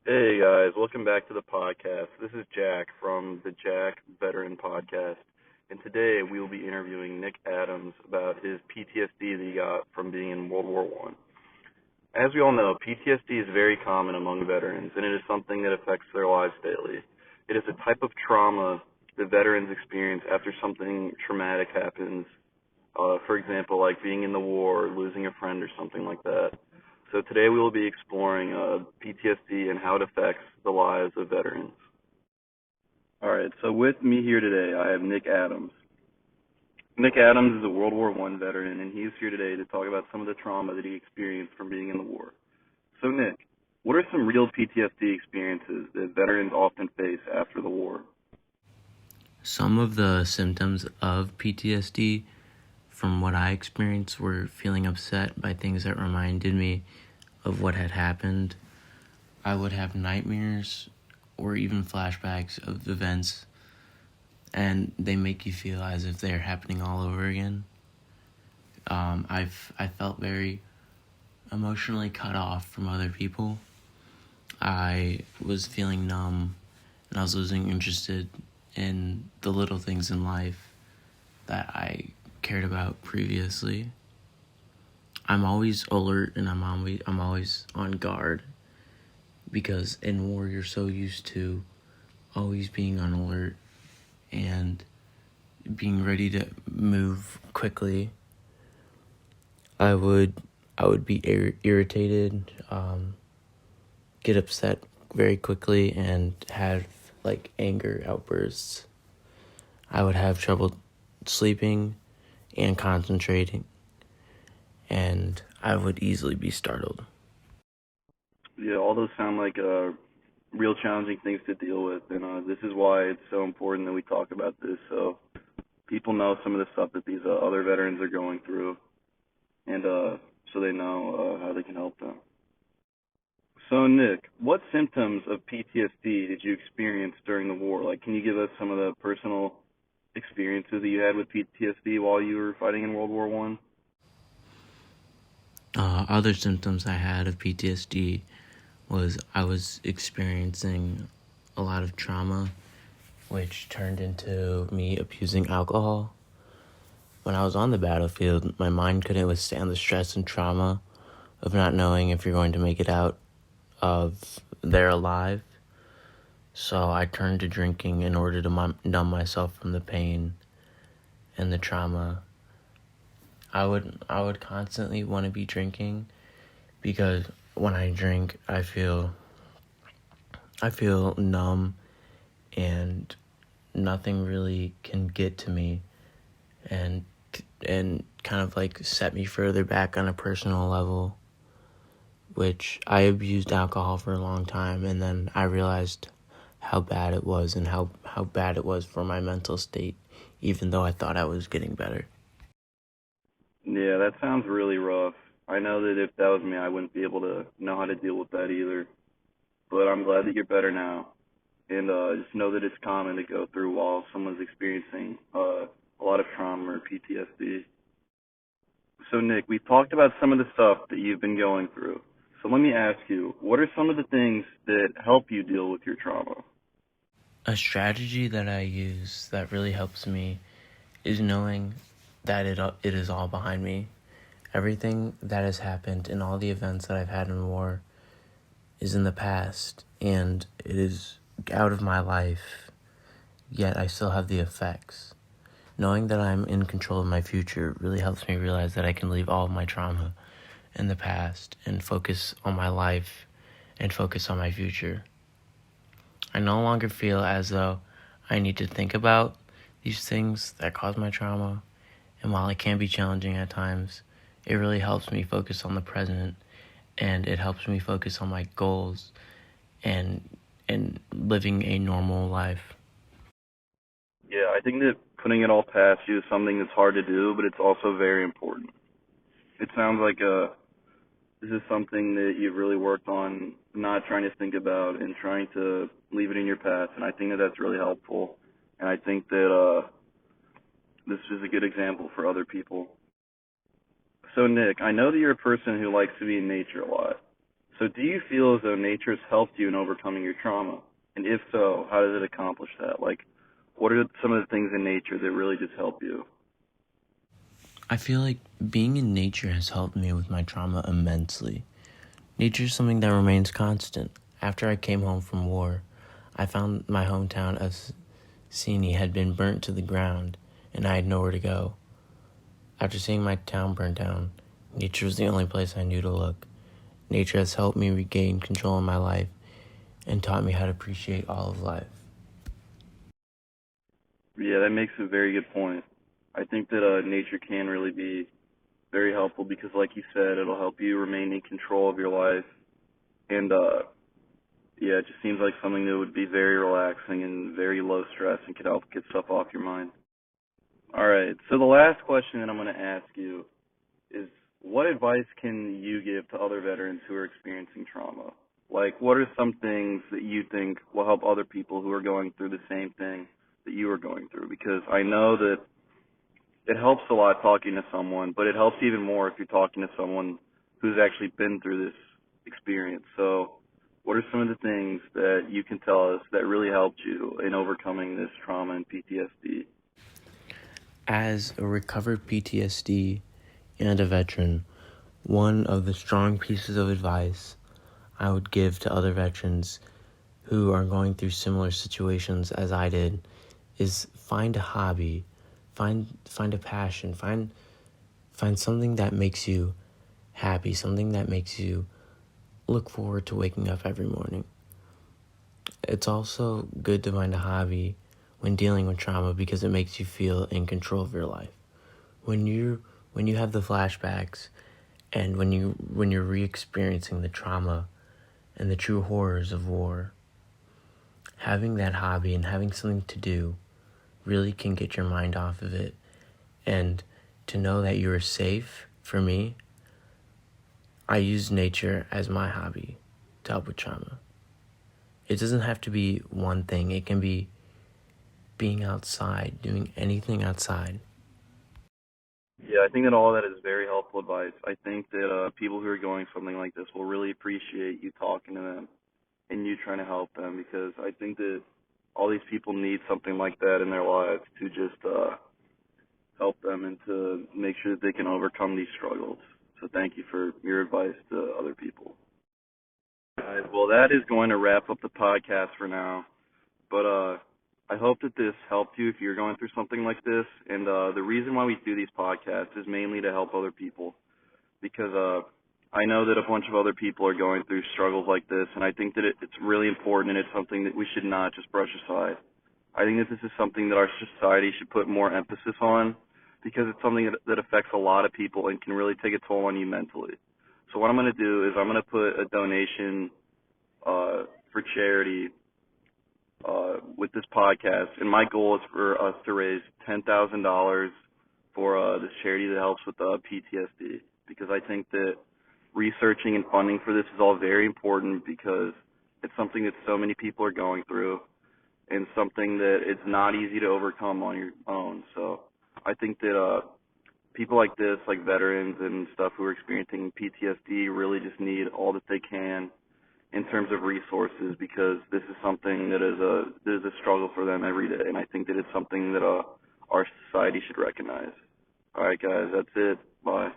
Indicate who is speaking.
Speaker 1: Hey guys, welcome back to the podcast. This is Jack from the Jack Veteran Podcast, and today we will be interviewing Nick Adams about his PTSD that he got from being in World War One. As we all know, PTSD is very common among veterans, and it is something that affects their lives daily. It is a type of trauma that veterans experience after something traumatic happens. For example, like being in the war, or losing a friend, or something like that. So today we will be exploring PTSD and how it affects the lives of veterans. All right, so with me here today, I have Nick Adams. Nick Adams is a World War One veteran, and he's here today to talk about some of the trauma that he experienced from being in the war. So, Nick, what are some real PTSD experiences that veterans often face after the war?
Speaker 2: Some of the symptoms of PTSD, from what I experienced, were feeling upset by things that reminded me of what had happened. I would have nightmares or even flashbacks of events, and they make you feel as if they're happening all over again. I felt very emotionally cut off from other people. I was feeling numb, and I was losing interest in the little things in life that I cared about previously. I'm always alert and I'm always on guard, because in war you're so used to always being on alert and being ready to move quickly. I would be irritated, get upset very quickly, and have like anger outbursts. I would have trouble sleeping and concentrating, and I would easily be startled.
Speaker 1: Yeah, all those sound like real challenging things to deal with, and this is why it's so important that we talk about this so people know some of the stuff that these other veterans are going through, and so they know how they can help them. So, Nick, what symptoms of PTSD did you experience during the war? Like, can you give us some of the personal experiences that you had with PTSD while you were fighting in World War One?
Speaker 2: Other symptoms I had of PTSD was I was experiencing a lot of trauma, which turned into me abusing alcohol. When I was on the battlefield, my mind couldn't withstand the stress and trauma of not knowing if you're going to make it out of there alive. So I turned to drinking in order to numb myself from the pain and the trauma. I would constantly want to be drinking, because when I drink, I feel numb, and nothing really can get to me and kind of like set me further back on a personal level, which I abused alcohol for a long time, and then I realized how bad it was and how bad it was for my mental state, even though I thought I was getting better.
Speaker 1: Yeah, that sounds really rough. I know that if that was me, I wouldn't be able to know how to deal with that either. But I'm glad that you're better now. And just know that it's common to go through while someone's experiencing a lot of trauma or PTSD. So, Nick, we've talked about some of the stuff that you've been going through. So let me ask you, what are some of the things that help you deal with your trauma?
Speaker 2: A strategy that I use that really helps me is knowing that it is all behind me. Everything that has happened and all the events that I've had in war is in the past, and it is out of my life, yet I still have the effects. Knowing that I'm in control of my future really helps me realize that I can leave all of my trauma in the past and focus on my life and focus on my future. I no longer feel as though I need to think about these things that cause my trauma, and while it can be challenging at times, it really helps me focus on the present, and it helps me focus on my goals and living a normal life.
Speaker 1: Yeah, I think that putting it all past you is something that's hard to do, but it's also very important. It sounds like this is something that you've really worked on, not trying to think about and trying to leave it in your past, and I think that that's really helpful. And I think that this is a good example for other people. So, Nick, I know that you're a person who likes to be in nature a lot. So do you feel as though nature has helped you in overcoming your trauma? And if so, how does it accomplish that? Like, what are some of the things in nature that really just help you?
Speaker 2: I feel like being in nature has helped me with my trauma immensely. Nature is something that remains constant. After I came home from war, I found my hometown of Sini had been burnt to the ground, and I had nowhere to go. After seeing my town burn down, nature was the only place I knew to look. Nature has helped me regain control in my life and taught me how to appreciate all of life.
Speaker 1: Yeah, that makes a very good point. I think that nature can really be very helpful because, like you said, it'll help you remain in control of your life. And yeah, it just seems like something that would be very relaxing and very low stress and could help get stuff off your mind. All right, so the last question that I'm going to ask you is, what advice can you give to other veterans who are experiencing trauma? Like, what are some things that you think will help other people who are going through the same thing that you are going through? Because I know that it helps a lot talking to someone, but it helps even more if you're talking to someone who's actually been through this experience. So, what are some of the things that you can tell us that really helped you in overcoming this trauma and PTSD?
Speaker 2: As a recovered PTSD and a veteran, one of the strong pieces of advice I would give to other veterans who are going through similar situations as I did is find a hobby, find a passion, find something that makes you happy, something that makes you look forward to waking up every morning. It's also good to find a hobby when dealing with trauma because it makes you feel in control of your life. When you have the flashbacks and when you're re-experiencing the trauma and the true horrors of war, having that hobby and having something to do really can get your mind off of it. And to know that you are safe, for me, I use nature as my hobby to help with trauma. It doesn't have to be one thing. It can be being outside, doing anything outside.
Speaker 1: Yeah, I think that all of that is very helpful advice. I think that people who are going something like this will really appreciate you talking to them and you trying to help them because I think that all these people need something like that in their lives to just help them and to make sure that they can overcome these struggles. So thank you for your advice to other people. All right, well, that is going to wrap up the podcast for now. But I hope that this helped you if you're going through something like this. And the reason why we do these podcasts is mainly to help other people because I know that a bunch of other people are going through struggles like this, and I think that it's really important and it's something that we should not just brush aside. I think that this is something that our society should put more emphasis on because it's something that affects a lot of people and can really take a toll on you mentally. So what I'm going to do is I'm going to put a donation for charity with this podcast, and my goal is for us to raise $10,000 for this charity that helps with PTSD because I think that researching and funding for this is all very important because it's something that so many people are going through and something that it's not easy to overcome on your own. So I think that people like this, like veterans and stuff who are experiencing PTSD, really just need all that they can in terms of resources because this is something that is a struggle for them every day, and I think that it's something that our society should recognize. All right, guys, that's it. Bye.